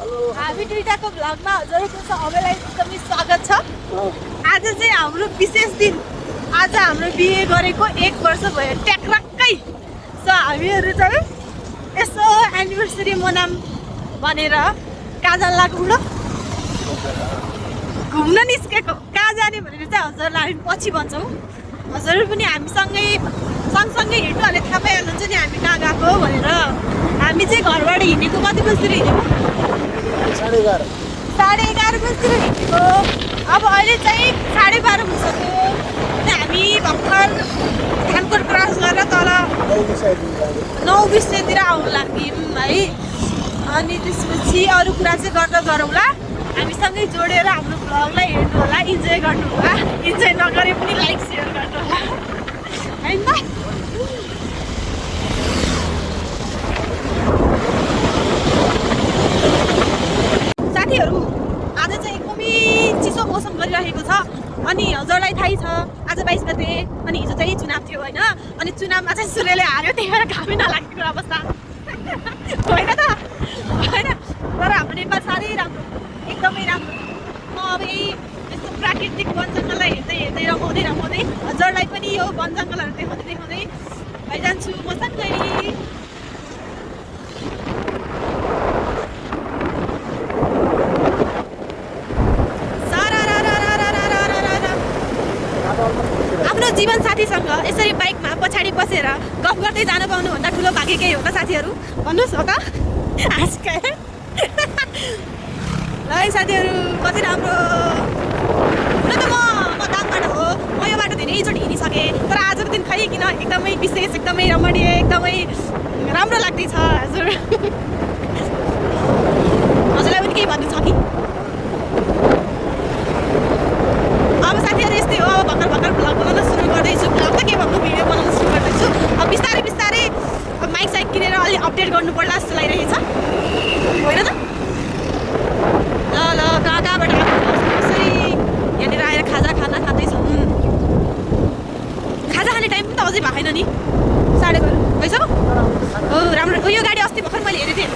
हामी दुईटाको भ्लगमा हजुरहरूको सबैलाई एकदमै स्वागत छ। आज चाहिँ हाम्रो विशेष दिन। आज हाम्रो बिहे गरेको 1 वर्ष भयो ट्याक्राक्कै। सो हामीहरू चाहिँ यसो एनिभर्सरी मनाम भनेर कहाँ जान्ला घुम्न निस्केको। कहाँ जाने भनेर चाहिँ हजुरलाई हामी पछि भन्छौँ। हजुरहरू पनि हामीसँगै सँगसँगै हिँड्नु भने थाहा पाइहाल्नुहुन्छ नि हामी कहाँ गएको भनेर। हामी चाहिँ घरबाट हिँडेको कति बजीतिर हिँडेको? 11:30 बजीतिर हिँडेको। अब अहिले चाहिँ 12:30 भइसक्यो अनि हामी भर्खर खानकोट क्रस गरेर तल 9:20 तिर आउनु लाग्यौँ है। अनि त्यसपछि अरू कुरा चाहिँ गर्दा गरौँला। हामीसँगै जोडेर हाम्रो भ्लगलाई हेर्नु होला, इन्जोय गर्नु होला। इन्जोय नगरे पनि लाइक सेयर गर्नु होला होइन। साथीहरू आज चाहिँ एकदमै चिसो मौसम गरिरहेको छ। अनि हजुरलाई थाहै छ आज 22 गते अनि हिजो चाहिँ चुनाव थियो होइन। अनि चुनावमा चाहिँ सूर्यले हार्यो, त्यही भएर घामै नलागेको अवस्था होइन त होइन। तर हाम्रो नेपाल साह्रै राम्रो, एकदमै राम्रो। म अब यस्तो प्राकृतिक वन जङ्गललाई हेर्दै हेर्दै रमाउँदै हजुरलाई पनि यो वन जङ्गलहरू देखाउँदै भइजान्छु म सँगै। आफ्नो जीवन साथीसँग यसरी बाइकमा पछाडि बसेर गफ गर्दै जान पाउनुभन्दा ठुलो भाग्य केही हो त साथीहरू? भन्नुहोस् हो त। आजकल ल साथीहरू कति राम्रो। हुन त म दाङबाट हो, म यो बाटो धेरैचोटि हिँडिसकेँ। तर आजको दिन खै किन एकदमै विशेष, एकदमै रमणीय, एकदमै राम्रो लाग्दैछ। हजुरलाई पनि केही भन्नु छ कि? अब साथीहरू यस्तै हो। अब भर्खर भ्लग बनाउन सुरु गर्दैछु। भ्लग त के भन्नु, भिडियो बनाउन सुरु गर्दैछु। अब बिस्तारै माइक साइक किनेर अलि अपडेट गर्नु पर्ला जस्तो लागिरहेछ होइन त। ल कहाँबाट कसरी यहाँनिर आएर खाजा खाँदैछौँ। खाजा खाने टाइम पनि त अझै भएन नि, 12:30 भइसक्यो। हो राम्रो हो। यो गाडी अस्ति भर्खर मैले हेरेको थिएँ।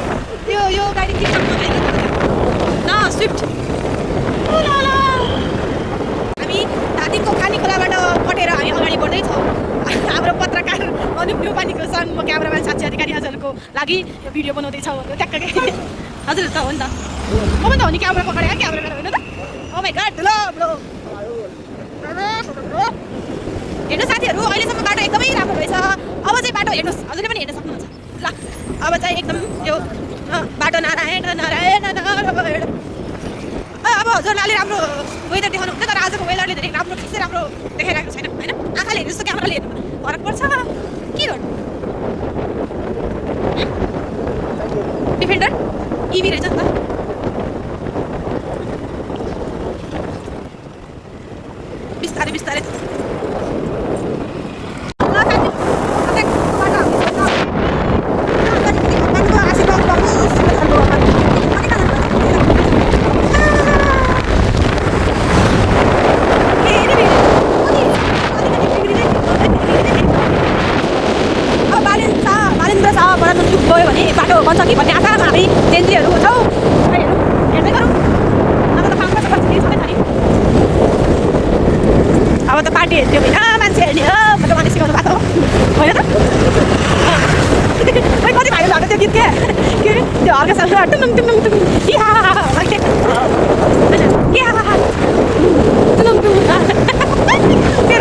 यो गाडी के काम नभएको न स्विफ्ट। ल हामी धादिङको खानेखोलाबाट कटेर हामी अगाडि बढ्दैछौँ। हाम्रो पत्रकार अनुप न्यौपानेको सँग म क्यामेराम्यान साक्षी अधिकारी हजुरको लागि यो भिडियो बनाउँदैछौँ ट्याक्कै। हजुर त हो नि त, म पनि त हो नि क्यामेरा पक्रेर होइन त। ओ माइ गॉड ल ब्रो। हेर्नु साथीहरू अहिलेसम्म बाटो एकदमै राम्रो रहेछ। अब चाहिँ बाटो हेर्नुहोस्, हजुरले पनि हेर्न सक्नुहुन्छ। ल अब चाहिँ एकदम यो बाटो नारायण अब हजुरले अलि राम्रो वेदर देखाउनु हुन्छ। तर आजको वेदरले धेरै राम्रो, ठिकै राम्रो देखाइरहेको छैन होइन। आँखाले हेर्नु जस्तो क्यामेराले हेर्नु फरक पर्छ के गर्नु। डिफेन्डर इभी रहेछ नि त। बिस्तारै गयो भने बाटो बन्छ कि भन्ने आशामा हामी जेन्जीहरू छौँ। हेर्दै गरौँ। अब त पाउँछ छ नि। अब त पार्टी हेर्थ्यो होइन, मान्छे हेर्ने हो, फोटो मान्छे सिकाउनु भएको होइन त। खै कति भाइरल भएको त्यो गीत के त्यो हल्का सानो टुङ के त्यो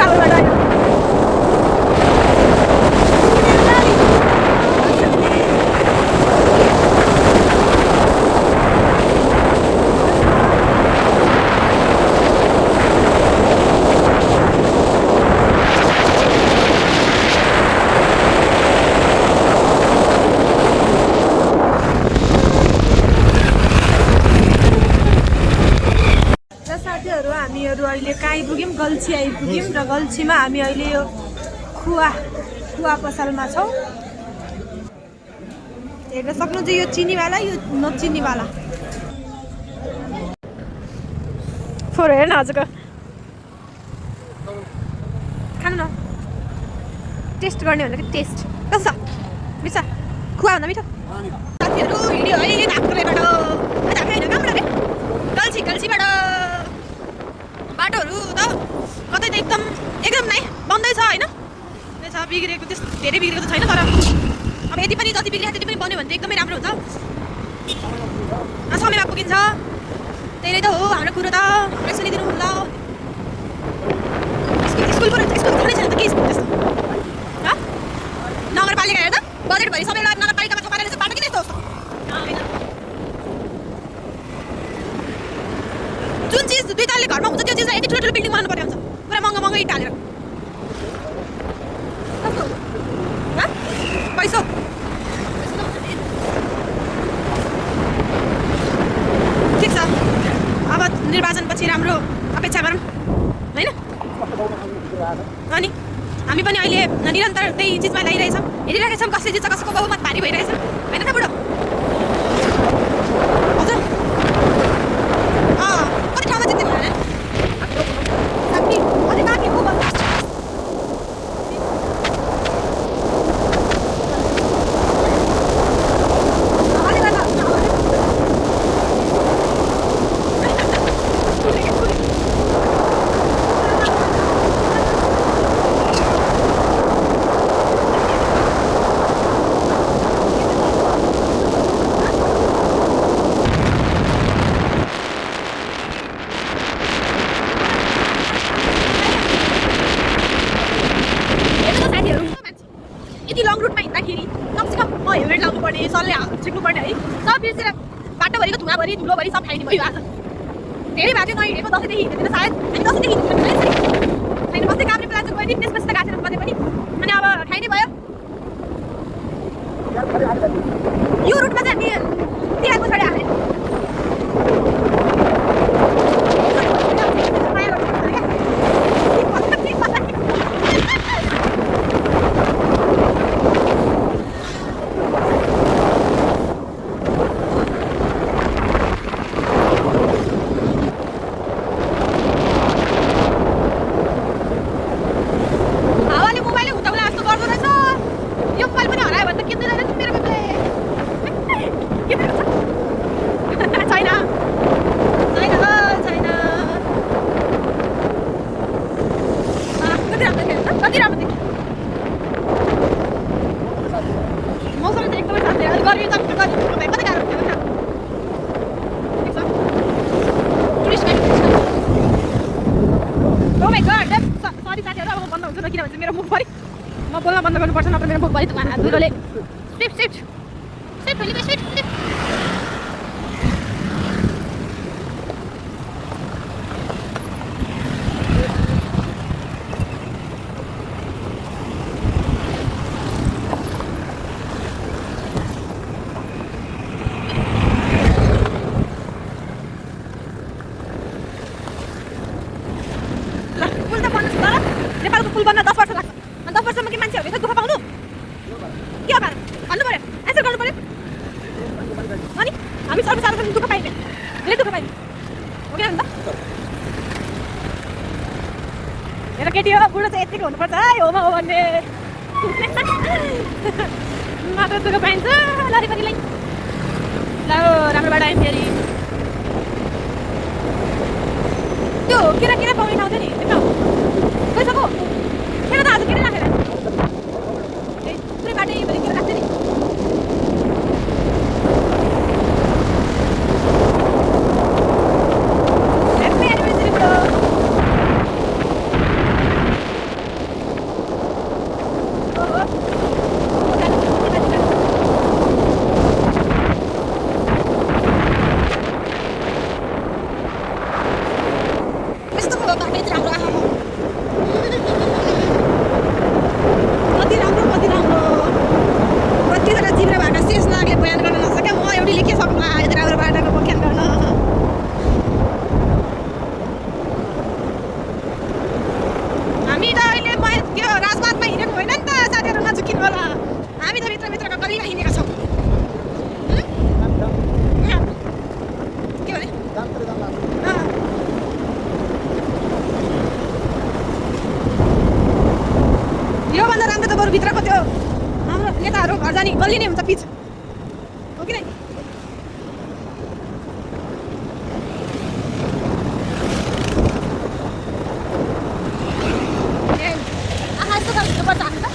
राम्रो बाटो आयो। हामीहरू अहिले कहाँ आइपुग्यौँ? गल्छी आइपुग्यौँ र गल्छीमा हामी अहिले यो खुवा पसलमा छौँ। हेर्न सक्नुहुन्छ यो चिनीवाला, यो नचिनीवाला। फोर हेर्न हजुरको खानु न, टेस्ट गर्ने भनेको टेस्ट कस्तो छ? मिठो खुवा भन्दा मिठो। साथीहरू हिँड्यो है धाक्रेबाट बिग्रेको त्यस्तो धेरै बिग्रेको त छैन तर अब यति पनि जति बिग्रिया त्यति पनि बन्यो भने चाहिँ एकदमै राम्रो हुन्छ समयमा पुगिन्छ त्यही त हो हाम्रो कुरो त हामीलाई सुनिदिनु होला स्कुल छँदै छैन त के स्कुल त्यस्तो नगरपालिका हेर्दा बजेटभरि सबैलाई नगरपालिकामा थपाएर बाटो किन यस्तो होस् जुन चिज 2 तल्ले घरमा हुन्छ त्यो चिजलाई यति ठुलो बिल्डिङ बनाउनु पर्ने हुन्छ पुरा महँगो इँटा हालेर पैसा ठिक छ अब निर्वाचनपछि राम्रो अपेक्षा गरौँ होइन अनि हामी पनि अहिले निरन्तर त्यही चिजमा लागिरहेछौँ हेरिरहेका छौँ कसले जित्छ कसको बहुमत भारी भइरहेछ होइन त बुढो हजुर कति ठाउँमा जित्ने भयो अझै बाँकी हो यति लङ रुटमा हिँड्दाखेरि कमसेकम म हेलमेट लाउनुपर्ने सरले झिक्नुपर्ने है सब बिर्सेर बाटोभरिको धुवाभरि धुलोभरि सब खाइने भयो आज धेरै भएको थियो नहिँडेको दसैँदेखि हिँड्दैन सायद हामी दसैँदेखि होइन बस्दै कामले प्लान गयो नि त्यसपछि त गएको छैन कतै पनि अनि अब खाइने भयो यो रुटमा चाहिँ हामी तिहारको छडे हाल्ने किनभने मेरो मुख परि म बोल्न बन्द गर्नुपर्छ नत्र मेरो मुख परि धुलोले स्विफ्ट पुल बन्न 10 वर्ष लाग्छ अनि 10 वर्षमा के मान्छेहरूले त दुःख पाउनु के हो कारण भन्नु पर्यो एन्सर गर्नु पर्यो अनि हामी सर्वसाधारण दुःख पाइने धेरै दुःख पाइने हो कि त हेर केटी हो बुढो चाहिँ यतिको हुनुपर्छ है होमा हो भन्ने मात्र दुःख पाइन्छ लरी परिलाई ल राम्रो बाटो आयो फेरि त्यो किरा पाउने ठाउँ थियो नि त्यो गइसक्यो किन त आज किन राखेर ए पुरै बाटो यही किन राख्थ्यो नि ह्याप्पी एनिभर्सरी ब्रो यस्तो बाटो यति राम्रो आहा कति राम्रो कतिजना जिब्रोबाट शेष नागले बयान गर्न नसके म एउटीले के सक्ला यति राम्रो बाटोको व्याख्यान गर्न हामी त अहिले त्यो राजमार्गमा हिँडेको होइन नि त साथीहरू नझुकिनु होला हामी त भित्रको गल्लीमा हिँडेका छौँ के भने योभन्दा राम्रो त बरु भित्रको त्यो हाम्रो नेताहरू घर जाने गल्ली नै हुन्छ पिच हो कि नै ए आहा यस्तो गर्नुपर्छ हामी त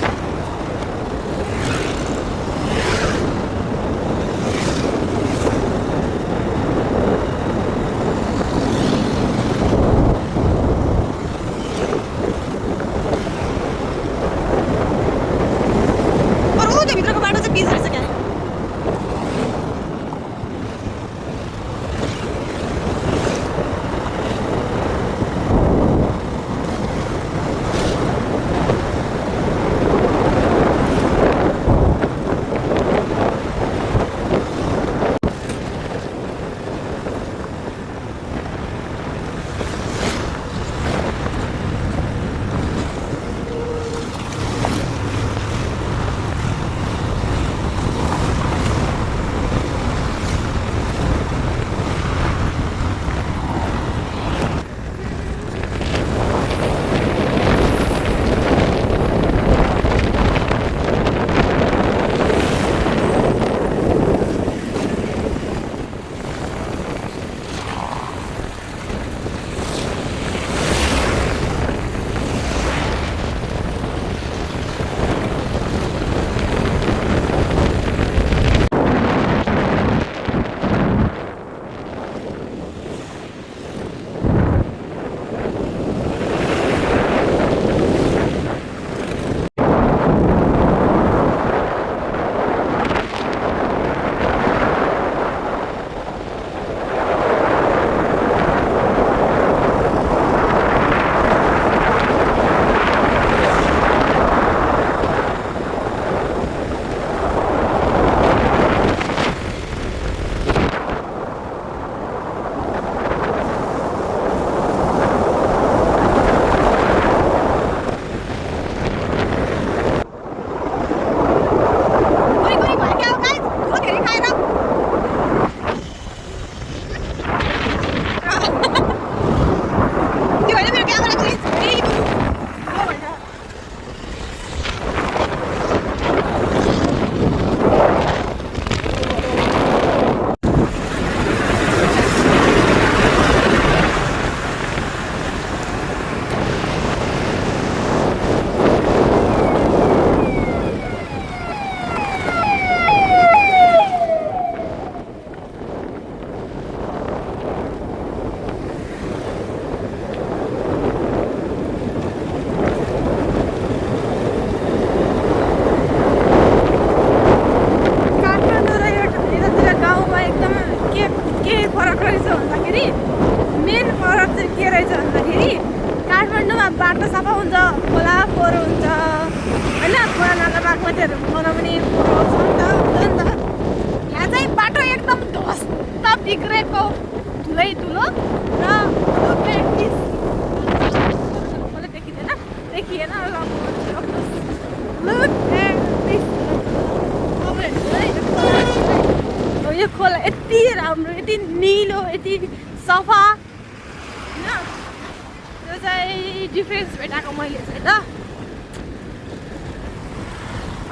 के रहेछ भन्दाखेरि काठमाडौँमा बाटो सफा हुन्छ, खोला फोहोर हुन्छ होइन, खोला नाला बागमतीहरू बनाउने फोहोर हुन्छ नि त। यहाँ चाहिँ बाटो एकदम ध्वस्त बिग्रेको ठुलै ठुलो र देखिएन यो खोला यति राम्रो, यति निलो, यति सफा होइन। त्यो चाहिँ डिफ्रेन्स भेटाएको मैले चाहिँ ल।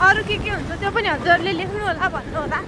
अरू के हुन्छ त्यो पनि हजुरले लेख्नु होला, भन्नु होला।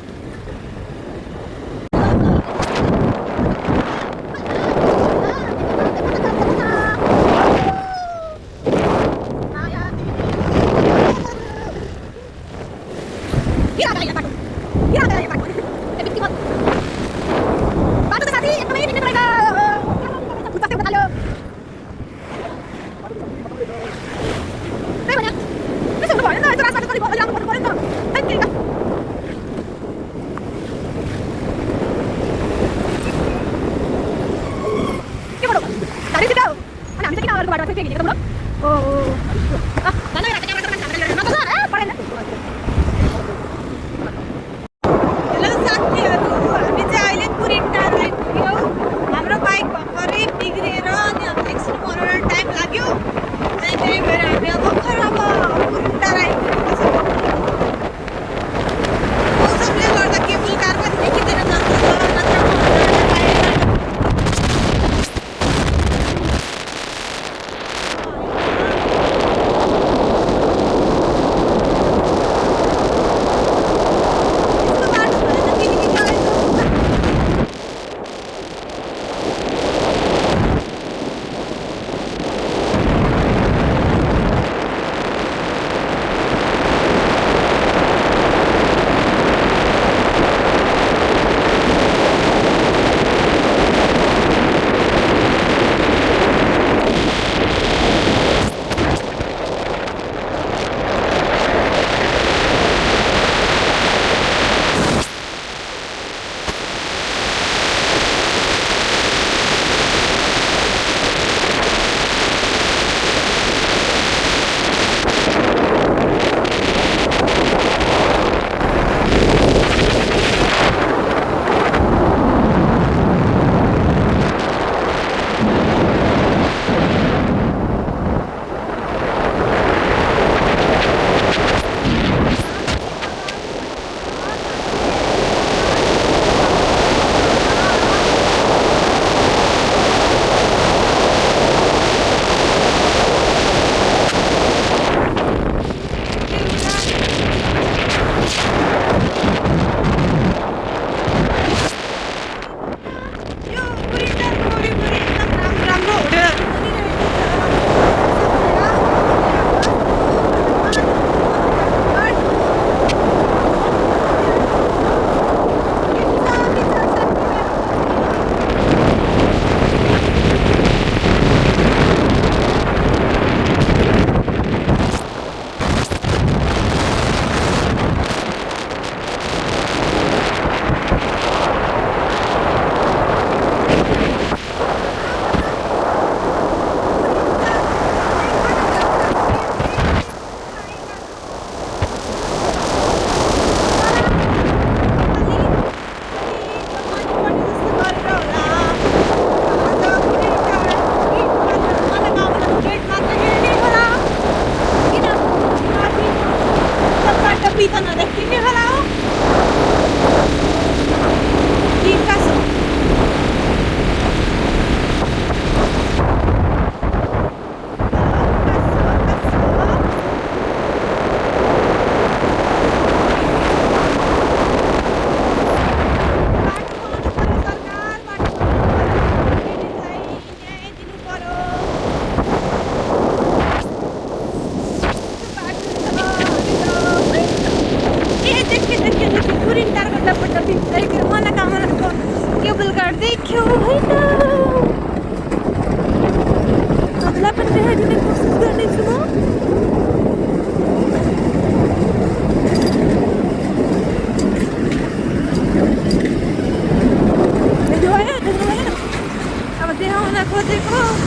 खोजेको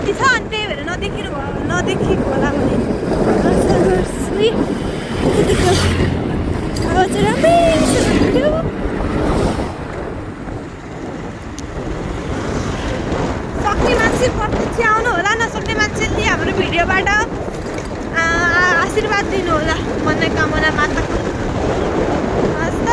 नदी छ अनि त्यही भएर नदेखिएको होला भने आशा गर्छु है। अब चाहिँ राम्रै सक्ने मान्छे प्रत्यक्ष आउनु होला, नसक्ने मान्छेले हाम्रो भिडियोबाट आशीर्वाद दिनु होला मनोकामना माताको। हस् त।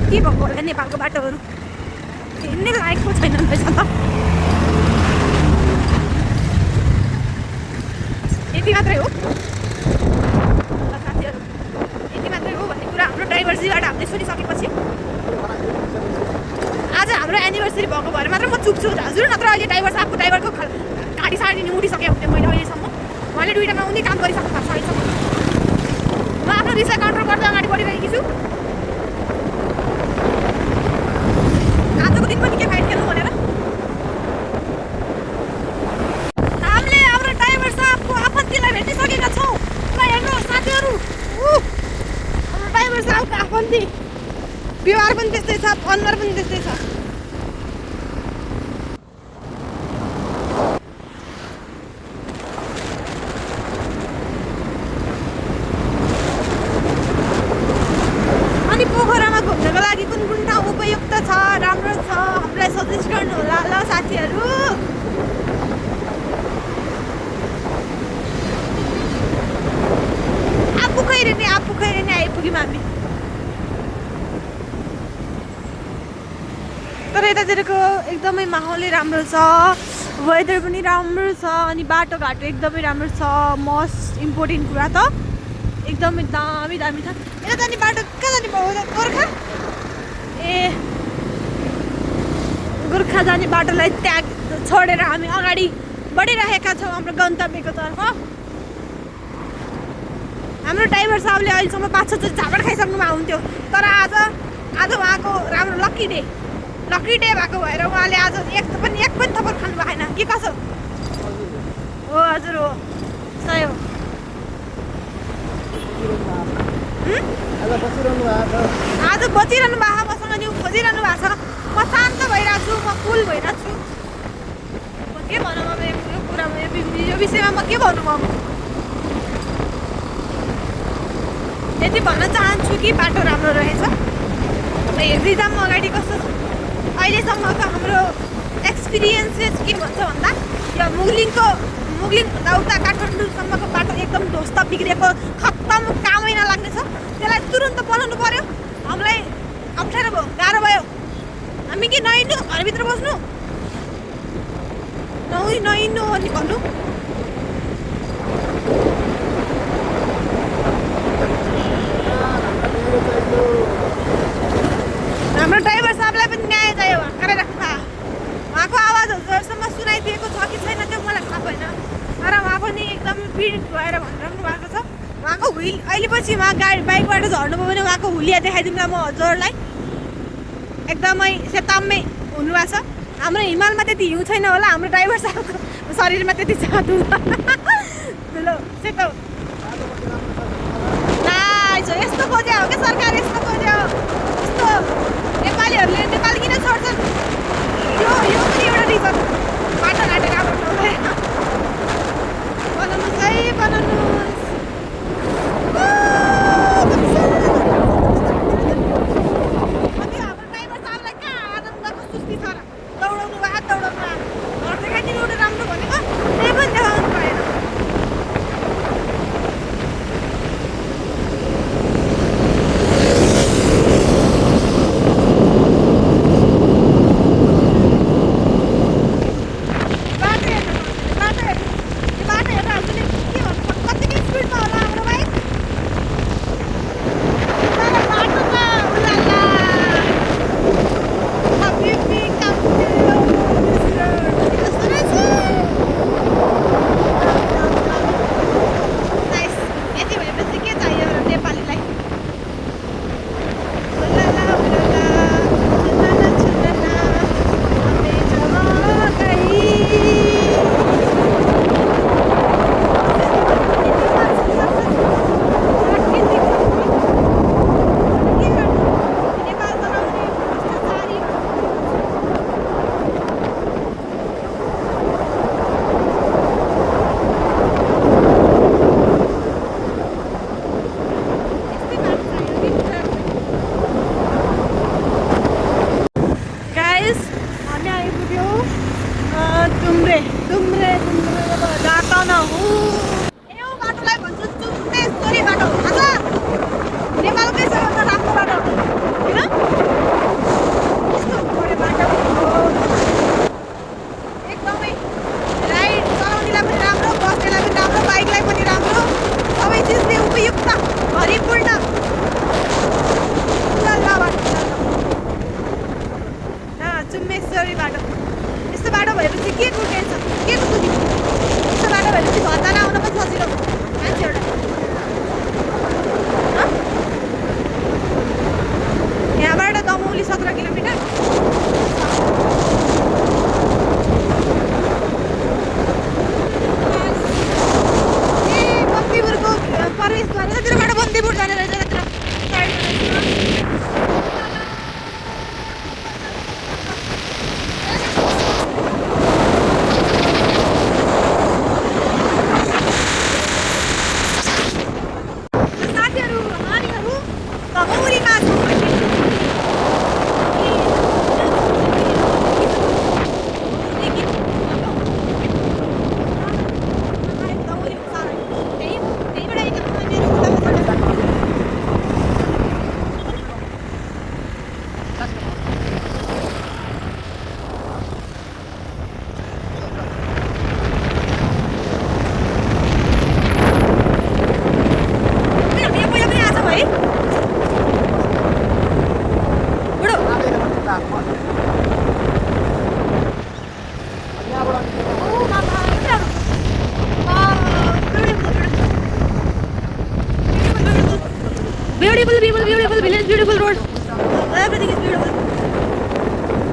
के भएको होला नेपालको बाटोहरू हिँड्ने लायकको छैन रहेछ त। यति मात्रै हो साथीहरू, यति मात्रै हो भन्ने कुरा हाम्रो ड्राइभरजीबाट हामीले सुनिसकेपछि आज हाम्रो एनिभर्सरी भएको भएर मात्र म चुप छु हजुर, नत्र अहिले ड्राइभर साहबको ड्राइभरको गाडी साडी नि उठिसकेको हुन्थ्यो मैले अहिलेसम्म। मैले दुईवटामा उनी काम गरिसक्नु भएको छ अहिलेसम्म। म आफ्नो रिसलाई कन्ट्रोल गर्दै अगाडि बढिरहेकी छु। आजको दिन पनि के फाइट खेल्नु भनेर हामीले हाम्रो ड्राइभर साहबको आफन्तीलाई भेटिसकेका छौँ। ल हेर्नु साथीहरू, हाम्रो ड्राइभर साहबको आफन्ती व्यवहार पनि त्यस्तै छ, अनुहार पनि त्यस्तै छ। अनि पोखरामा घुम्नको लागि कुन कुन ठाउँ उपयुक्त छ, राम्रो छ, हामीलाई सजेस्ट गर्नु होला ल साथीहरू। आफू खैरे नै आइपुग्यौँ हामी। तर यतातिरको एकदमै माहौलै राम्रो छ, वेदर पनि राम्रो छ, अनि बाटोघाटो एकदमै राम्रो छ। मोस्ट इम्पोर्टेन्ट कुरा त एकदमै दामी दामी छ। यता जाने बाटो कहाँ जाने भयो? गोर्खा ए गोर्खा जाने बाटोलाई त्याग छोडेर हामी अगाडि बढिरहेका छौँ हाम्रो गन्तव्यको तर्फ। हाम्रो ड्राइभर साहबले अहिलेसम्म 5-6 झापड खाइसक्नु भएको हुन्थ्यो, तर आज उहाँको राम्रो लकी डे भएको भएर उहाँले आज एक पनि थप्पड खानु भएन के कसो हो? हजुर हो, सही हो। आज बचिरहनु भएको छ, मसँग न्यु खोजिरहनु भएको छ। म शान्त भइरहेको छु, म कुल भइरहेको छु। म के भनौँ अब यो कुरामा, यो विषयमा म के भन्नु? म यति भन्न चाहन्छु कि बाटो राम्रो रहेछ। हेर्दै जाऊँ अगाडि कस्तो छ। अहिलेसम्मको हाम्रो एक्सपिरियन्सेस के भन्छ भन्दा यो मुगलिङभन्दा उता काठमाडौँसम्मको बाटो एकदम ध्वस्त बिग्रेको खत्तम, कामै नलाग्ने छ। त्यसलाई तुरुन्त बनाउनु पर्यो। हामीलाई अप्ठ्यारो भयो, गाह्रो भयो। हामी के नहिँड्नु, घरभित्र बस्नु, नहिँड्नु अनि भन्नु पछि उहाँ गाडी बाइकबाट झर्नुभयो भने उहाँको हुलिया देखाइदिउँला म हजुरहरूलाई एकदमै सेताम्मै हुनुभएको छ हाम्रो हिमालमा त्यति हिउँ छैन होला हाम्रो ड्राइभर साहबको शरीरमा त्यति जादु ठुलो सेतो नाइस यस्तो खोजे हो क्या सरकार यस्तो खोजे हो यस्तो नेपालीहरूले नेपाल किन छोड्छन् यो पनि एउटा रिजन बाटो घाटो राम्रो बनाउनुहोस् है बनाउनुहोस् Beautiful village, beautiful road. Everything is beautiful.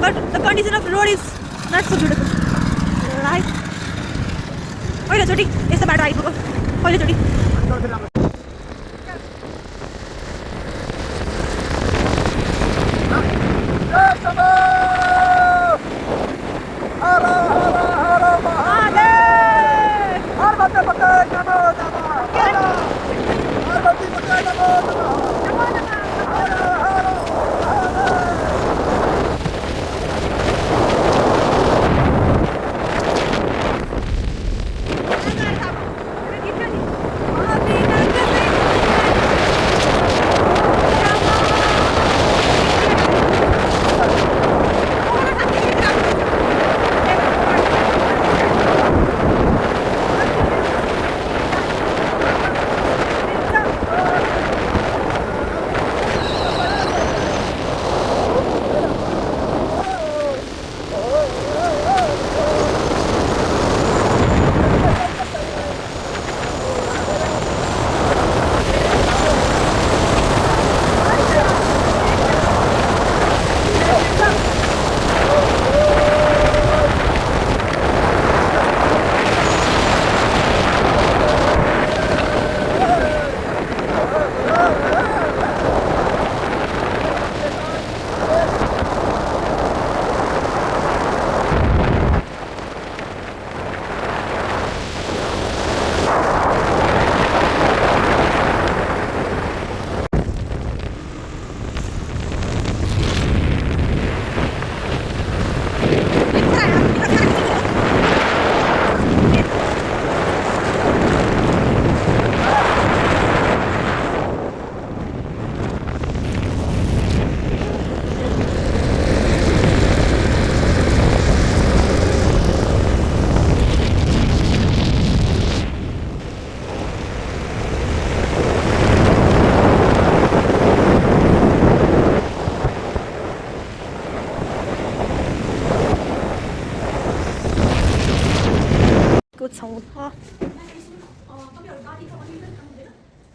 But the condition of road is not so beautiful. Right? पहिलोचोटि यस्तो बाटो आइपुग्यो पहिलोचोटि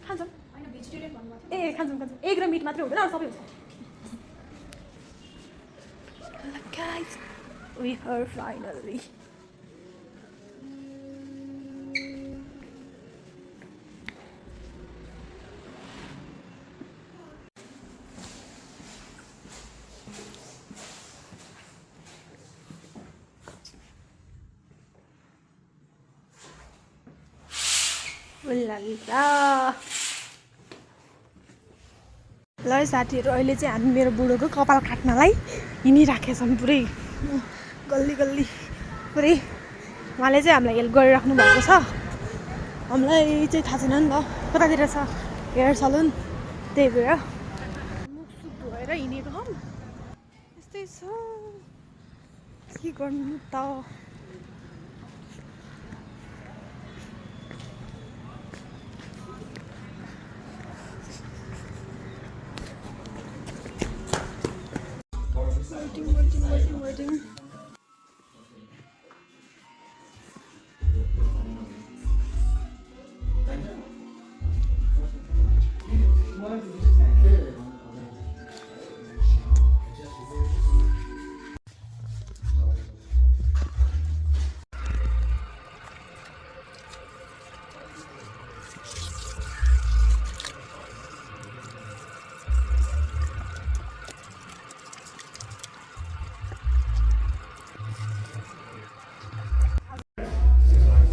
खान्छौँ ए खान्छौँ एग र मिट मात्रै हुँदैन अरू सबै हुन्छ Guys, we are finally ल साथीहरू अहिले चाहिँ हामी मेरो बुढोको कपाल काट्नलाई हिँडिराखेका छौँ पुरै गल्ली गल्ली पुरै उहाँले चाहिँ हामीलाई हेल्प गरिराख्नु भएको छ हामीलाई चाहिँ थाहा छैन नि त कतातिर छ हेयर सलुन त्यही भएर मुखसुख धोएर हिँडेको हौँ यस्तै छ के गर्नु त waiting.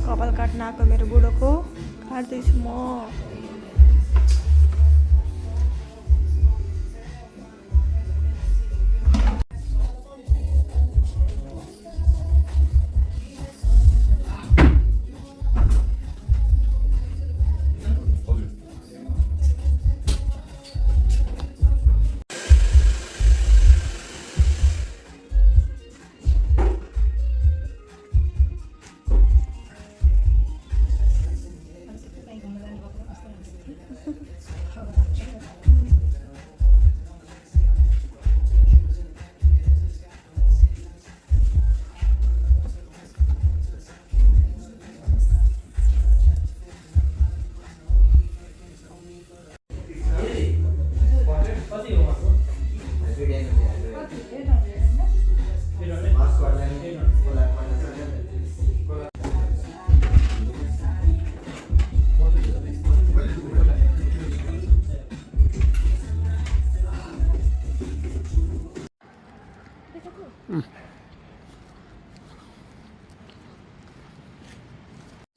कपाल काट्न आएको मेरो बुढोको काट्दैछु म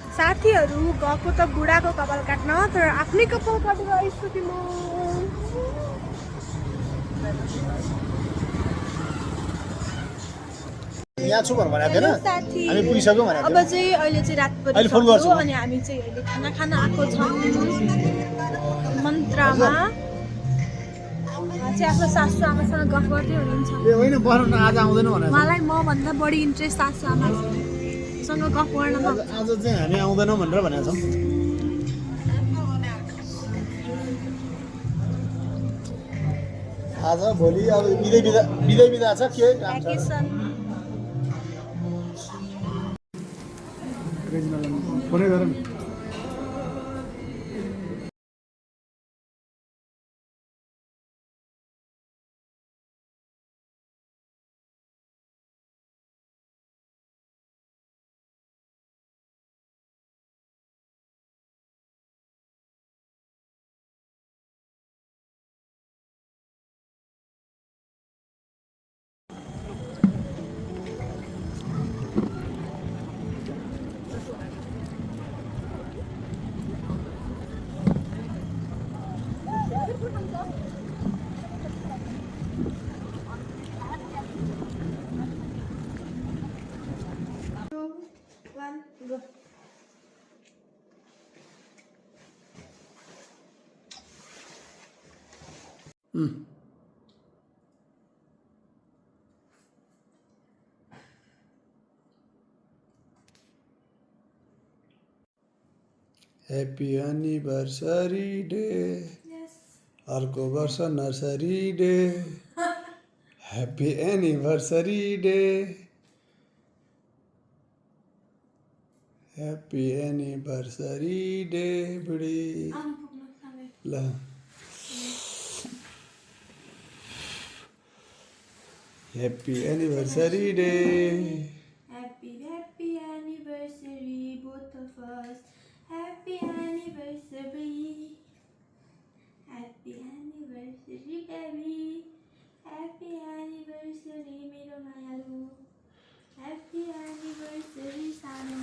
साथीहरू गएको त बुढाको कपाल काट्न तर आफ्नै कपाल काटेर आइसकेँ म यहाँ छु भनेर भनेको थिएन हामी पुगिसक्यौँ भनेको अब चाहिँ अहिले चाहिँ रात परिसक्यो अनि हामी चाहिँ अहिले खाना खान आएको छौँ मन्त्रामा चाहिँ आफ्नो सासु आमासँग गफ गर्दै हुनुहुन्छ ए होइन बस्नु आज आउँदैन भनेर मलाई म भन्दा बढी इन्ट्रेस्ट सासु आमासँग गफ गर्नमा आज चाहिँ हामी आउँदैनौँ भनेर भनेको छौँ आज भोलि अब बिदा छ के भ्याकेसन फोनै गर नि ह्याप्पी एनिभर्सरी डे अर्को वर्ष nursery day happy anniversary day happy anniversary day बुढी ल happy anniversary day Happy anniversary, both of us. Happy anniversary. Happy anniversary, baby. Happy anniversary, मेरो मायालु. Happy anniversary, सानो.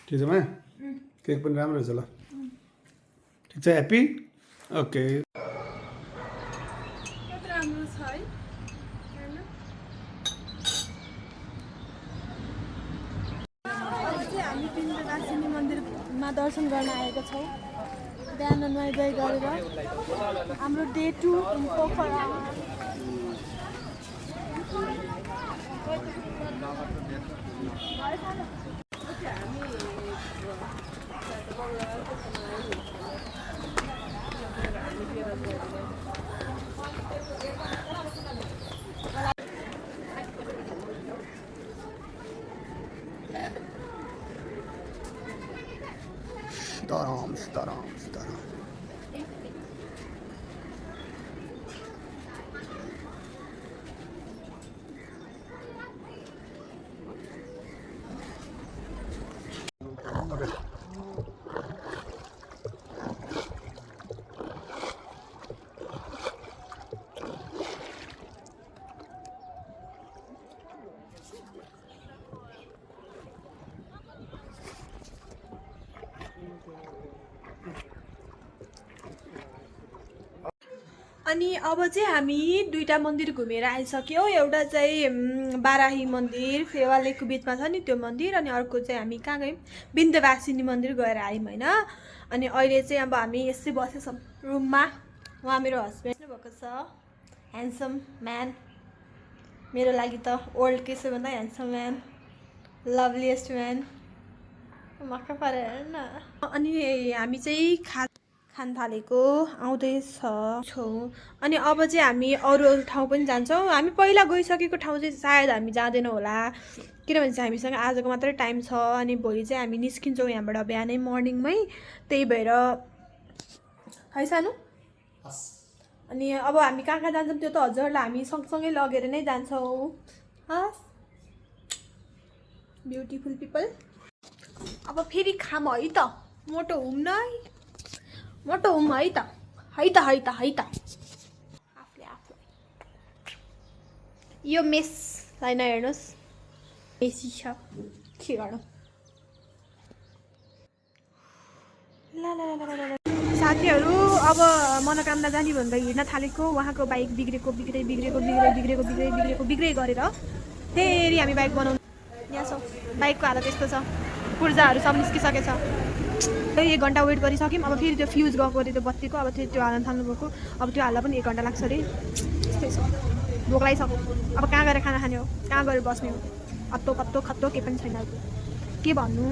ठिक छ मा केक पनि राम्रो छ ल ठिक छ ह्याप्पी ओके कति राम्रो छ है हैन अहिले हामी पिण्डवासिनी मन्दिरमा दर्शन गर्न आएका छौँ बिहान नुहाइ धुवाइ गरेर हाम्रो डे 2 इन पोखरा सीताराम अनि अब चाहिँ हामी दुईटा मन्दिर घुमेर आइसक्यौँ एउटा चाहिँ बाराही मन्दिर फेवा लेकको बिचमा छ नि त्यो मन्दिर अनि अर्को चाहिँ हामी कहाँ गयौँ विन्ध्यवासिनी मन्दिर गएर आयौँ होइन अनि अहिले चाहिँ अब हामी यसै बसेछौँ रुममा उहाँ मेरो हस्बेन्ड भएको छ ह्यान्डसम म्यान मेरो लागि त ओल्ड के भन्दा ह्यान्डसम म्यान लभलिएस्ट म्यान मक्का परेर हेर्न अनि हामी चाहिँ खान थालेको आउँदैछ छौँ अनि अब चाहिँ हामी अरू ठाउँ पनि जान्छौँ हामी पहिला गइसकेको ठाउँ चाहिँ सायद हामी जाँदैनौँ होला किनभने चाहिँ हामीसँग आजको मात्रै टाइम छ अनि भोलि चाहिँ हामी निस्किन्छौँ यहाँबाट बिहानै मर्निङमै त्यही भएर है सानो अनि अब हामी कहाँ जान्छौँ त्यो त हजुरहरूलाई हामी सँगसँगै लगेर नै जान्छौँ हस् ब्युटिफुल पिपल अब फेरि खाम है त मोटो हुम न मोटो हुम है त आफूले यो मेस होइन हेर्नुहोस् मेसी छ के गरौँ साथीहरू अब मनोकामना जाने भनेर हिँड्न थालेको उहाँको बाइक बिग्रे गरेर फेरि हामी बाइक बनाउनु यहाँ छौँ बाइकको हालत यस्तो छ पुर्जाहरू सब निस्किसकेछ 1 घन्टा वेट गरिसक्यौँ अब फेरि त्यो फ्युज गएको अरे त्यो बत्तीको अब त्यो हाल्न थाल्नुभएको अब त्यो हाल्दा पनि 1 घन्टा लाग्छ अरे यस्तै छ भोक लागिसक्यो अब कहाँ गएर खाना खाने हो कहाँ गएर बस्ने हो अत्तो कत्तो खत्तो केही पनि छैन के भन्नु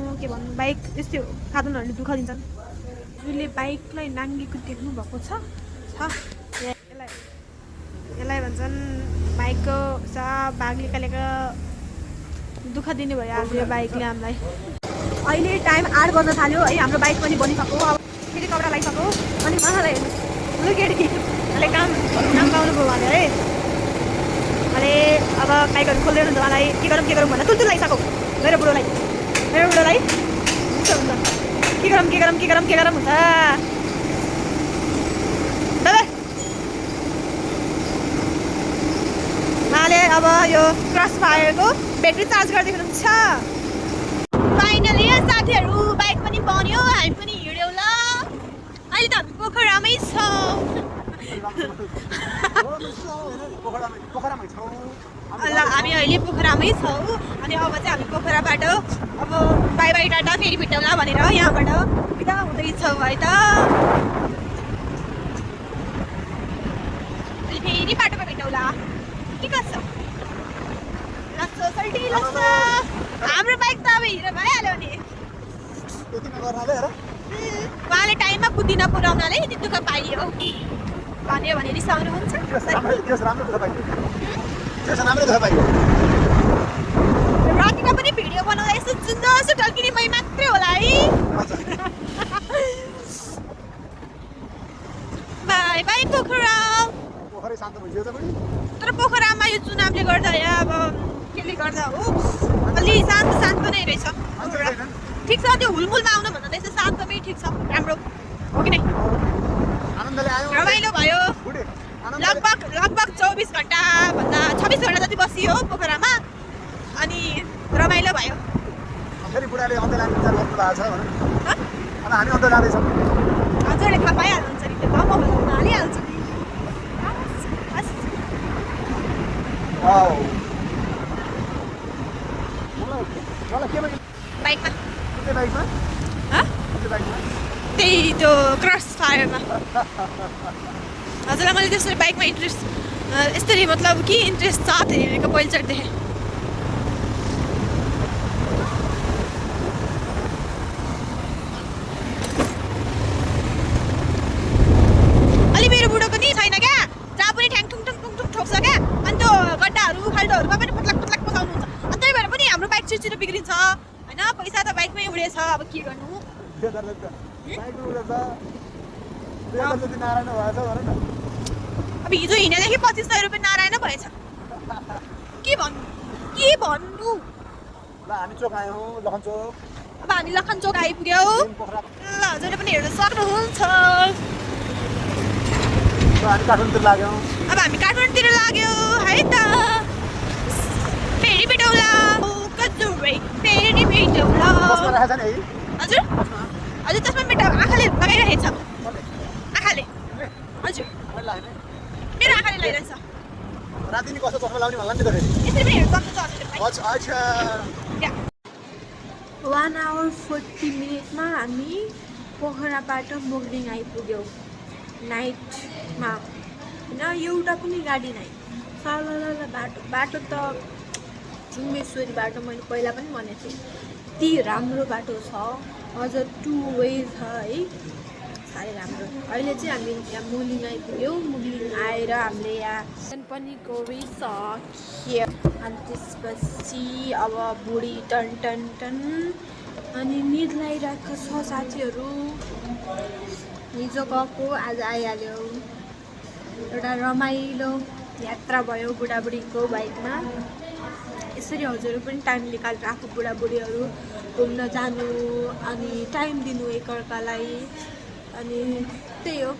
बाइक यस्तै हो साधनहरूले दुःख दिन्छन् उसले बाइकलाई नाङ्गेको देख्नु भएको छ यसलाई भन्छन् बाइकको भाग निकालेको दुःख दिने भयो आज यो बाइकले हामीलाई अहिले टाइम 8 बज्न थाल्यो है हाम्रो बाइक पनि बनिसक्यो अब फेरि कपडा लगाइसक्यो अनि उहाँलाई हेर्नुहोस् लु केटीले काम पाउनुभयो भने है अनि अब बाइकहरू खोल्दै हुनुहुन्छ उहाँलाई के गरौँ भनेर तुलतुल लगाइसक्यो मेरो बुढोलाई यस्तो हुन्छ के गरौँ हुन्छ दादा उहाँले अब यो क्रस फायरको ब्याट्री चार्ज गर्दै हुनुहुन्छ फाइनली साथीहरू बाइक पनि बन्यो हामी पनि हिँड्यौँ ल अहिले त हामी पोखरामै छौँ ल हामी अहिले पोखरामै छौँ अनि अब चाहिँ हामी पोखराबाट अब बाई टाटा फेरि भेटौँला भनेर यहाँबाट बिदा हुँदैछौँ है त फेरि बाटोमा भेटौँला के गर्छ लस्छ हाम्रो बाइक त अब हिँडेर भइहाल्यो नि उहाँले टाइममा कुदिन पुऱ्याउनाले यति दुःख पाइयो भन्यो भने रिसाउनुहुन्छ रातिमा पनि भिडियो बनाउँदा यस्तो जुन्दो टल्किने मै मात्रै होला है बाई बाई पोखरा तर पोखरामा यो चुनावले गर्दा या अब केले गर्दा हो अलि शान्त नै रहेछ ठिक छ त्यो हुलमुलमा आउनु भन्दा त यसो शान्तमै ठिक छ राम्रो हो कि नै रमाइलो भयो लगभग 24 घन्टा भन्दा 26 घन्टा जति बसियो पोखरामा अनि रमाइलो भयो हजुरले थाहा पाइहाल्नुहुन्छ नि त्यो त म भन्न हालिहाल्छु नि बाइकमा त्यही त्यो क्रस फायरमा हजुरलाई मैले त्यसरी बाइकमा इन्ट्रेस्ट यसरी मतलब के इन्ट्रेस्ट छ त्यो हेरेको पहिलोचोटि देखेँ अलि मेरो बुढोको नि छैन क्या जहाँ पनि ठ्याङ ठुङ ठुङ ठुङ ठुङ ठोक्छ क्या अनि त्यो गड्डाहरू खाल्डोहरूमा पनि पत्लाक पत्लाक पसाउनुहुन्छ अनि त्यही भएर पनि हाम्रो बाइक छिटो बिग्रिन्छ होइन पैसा त बाइकमै उडेछ अब के गर्नु अब हिजो हिँडेदेखि 2500 रुपियाँ नारायण भएछ के भन्नु अब हामी लखनचोक आइपुग्यौ ल हजुरले पनि हेर्न सक्नुहुन्छ अब हामी काठमाडौँतिर लाग्यो है त फेरि भेटौँला फेरि भेटौँला हजुर हजुर त्यसमा मेरो आँखाले लगाइरहेको छ आँखाले हजुर मेरो आँखाले लगाइरहेछ रातिनी कस्तो चस्मा लाउने भन्ला नि त फेरि यसरी पनि हेर्न सक्नुहुन्छ अच्छा 1 hour 40 मिनटमा हामी पोखराबाट मोगलिङ आइपुग्यौँ नाइटमा होइन एउटा पनि गाडी नै बाटो त जुम्बेश्वरी बाटो मैले पहिला पनि भनेको थिएँ यति राम्रो बाटो छ अझ 2 वे छ है साह्रै राम्रो अहिले चाहिँ हामी यहाँ मुगलिङ आइपुग्यौँ मुगलिङ आएर हामीले यहाँ पनि गइसक्यो अनि त्यसपछि अब बुढी टन टन टन अनि निद लागिरहेको छ साथीहरू हिजो गएको आज आइहाल्यो एउटा रमाइलो यात्रा भयो बुढाबुढीको बाइकमा यसरी हजुरहरू पनि टाइम निकालेर आफू बुढाबुढीहरू घुम्न जानु अनि टाइम दिनु एकअर्कालाई अनि त्यही हो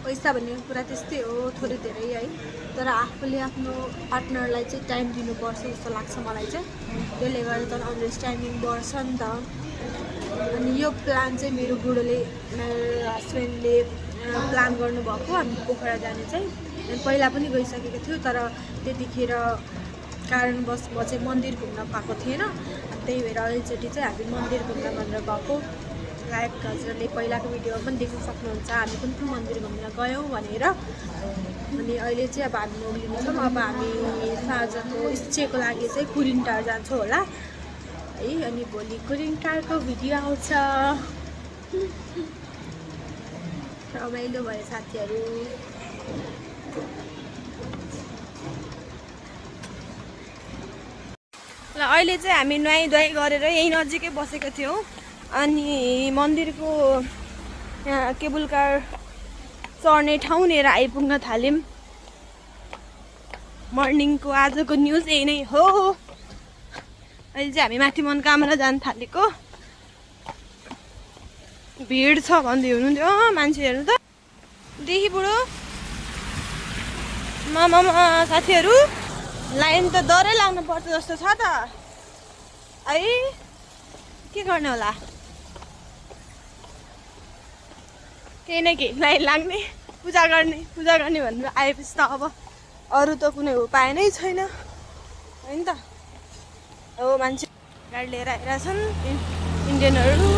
पैसा भन्ने कुरा त्यस्तै हो थोरै धेरै है तर आफूले आफ्नो पार्टनरलाई चाहिँ टाइम दिनुपर्छ जस्तो लाग्छ मलाई चाहिँ त्यसले गर्दा त अन्डरस्ट्यान्डिङ बढ्छ नि त अनि यो प्लान चाहिँ मेरो बुढोले मेरो हस्बेन्डले प्लान गर्नुभएको हामी पोखरा जाने चाहिँ पहिला पनि गइसकेको थियो तर त्यतिखेर कारणवश म चाहिँ मन्दिर घुम्न पाएको थिएन त्यही भएर अहिलेचोटि चाहिँ हामी मन्दिर घुम्न भनेर गएको लाइक हजुरले पहिलाको भिडियोमा पनि देख्न सक्नुहुन्छ हामी कुन कुन मन्दिर घुम्न गयौँ भनेर अनि अहिले चाहिँ अब हामी मोगलिन्छौँ अब हामी साँझको स्टेको लागि चाहिँ कुरिनटार जान्छौँ होला है अनि भोलि कुरिनटारको भिडियो आउँछ रमाइलो भयो साथीहरू ल अहिले चाहिँ हामी नुहाइधुवाइ गरेर यहीँ नजिकै बसेका थियौँ अनि मन्दिरको यहाँ केबल कार चढ्ने ठाउँनिर आइपुग्न थाल्यौँ मर्निङको आजको न्युज यही नै हो अहिले चाहिँ हामी माथि मनकामना जान थालेको भिड छ भन्दै हुनुहुन्थ्यो मान्छेहरू त देखि बुढो मामा साथीहरू लाइन त डरै लाग्नु पर्छ जस्तो छ त है के गर्ने होला केही न केही लाइन लाग्ने पूजा गर्ने भनेर आएपछि त अब अरू त कुनै उपाय नै छैन होइन त हो मान्छे गाडी लिएर आइरहेछन् इन्डियनहरू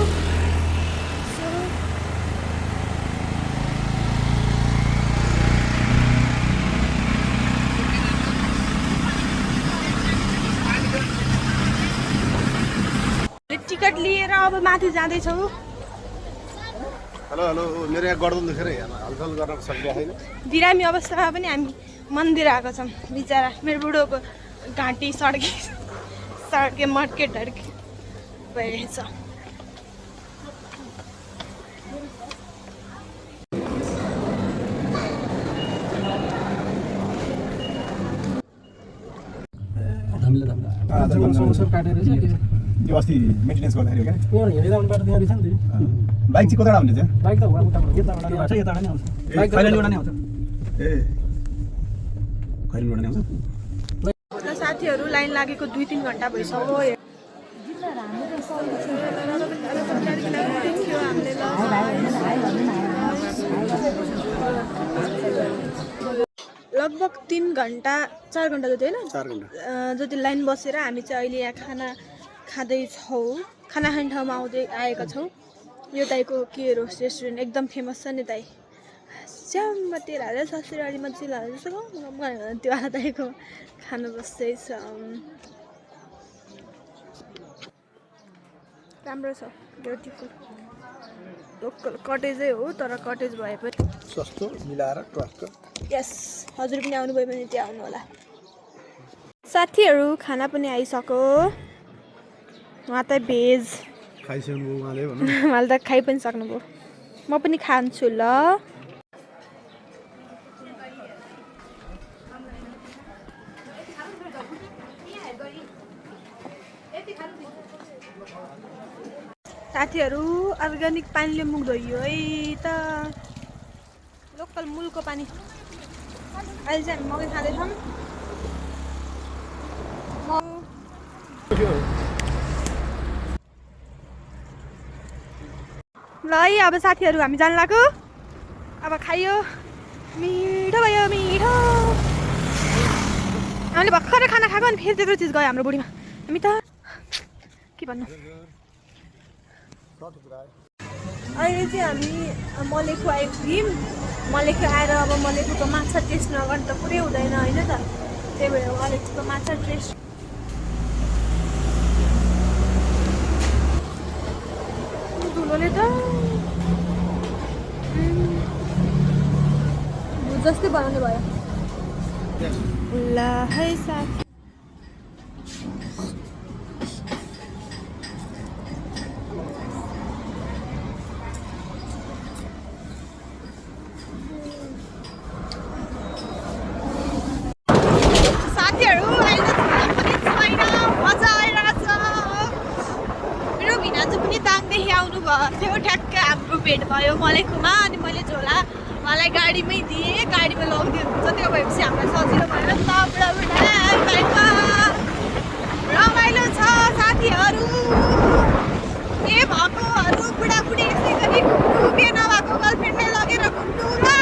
टिकट लिएर अब माथि जाँदैछौँ हेलो हेलो मेरो यहाँ गर्दन दुखेर हलचल गर्न सकिरहेको छैन बिरामी अवस्थामा पनि हामी मन्दिर आएको छौँ बिचरा मेरो बुढोको घाँटी सड्के मड्के ढड्के भइरहेछ त्यो अस्ति मेन्टेनेन्स गर्दाखेरि हो क्या हिँडेर आउने बाटो त्यहाँ रहेछ नि बाइक चाहिँ कताबाट आउने चाहिँ बाइक त यताबाट नै आउँछ बाइक कहिलेबाट नै आउँछ ए खैरेलबाट नै आउँछ र साथीहरू लाइन लागेको 2-3 घन्टा भइसक्यो लगभग 3 घन्टा 4 घन्टा जति होइन 4 घन्टा जति लाइन बसेर हामी चाहिँ अहिले यहाँ खाना खाँदैछौँ खाना खाने ठाउँमा आएका छौँ यो दाइको के रेस्टुरेन्ट एकदम फेमस छ नि दाइ च्याम्मा तेल हालेर ससुराली मजिलो हालेर जस्तो त्यो वाला दाइको खानु बस्दैछ राम्रो छ ब्युटिफुल लोकल कटेजै हो तर कटेज भए पनि सस्तो मिलाएर टक्क यस हजुर पनि आउनुभयो भने त्यहाँ आउनु होला साथीहरू खाना पनि आइसक्यो उहाँ त भेज खाइसक्नु उहाँले भन्नु उहाँले त खाइ पनि सक्नुभयो म पनि खान्छु ल साथीहरू अर्ग्यानिक पानीले मुख धोइयो है त लोकल मूलको पानी अहिले चाहिँ हामी मकै खाँदैछौँ ल है अब साथीहरू हामी जान लाग्यो अब खाइयो मिठो भयो मिठो हामीले भर्खरै खाना खाएको अनि फेरि त्यत्रो चिज गयो हाम्रो बुढीमा हामी त के भन्नु अहिले चाहिँ हामी मलेखु आइपुग्यौँ मलेखु आएर अब मलेखुको माछा टेस्ट नगर्नु त पुरै हुँदैन होइन त त्यही भएर मलेखुको माछा टेस्ट धुलोले त जस्तै बनाउने भयो ल है साथी थियो ठ्याक्क हाम्रो भेट भयो मलेखुमा अनि मैले झोला उहाँलाई गाडीमै दिएँ गाडीमा लगिदिनु हुन्छ त्यो भएपछि हामीलाई सजिलो भएर बाइकमा रमाइलो छ साथीहरू के भएकोहरू बुढाबुढी यसै गरी बिहे नभएको गर्लफ्रेन्डले लगेर घुम्नु ल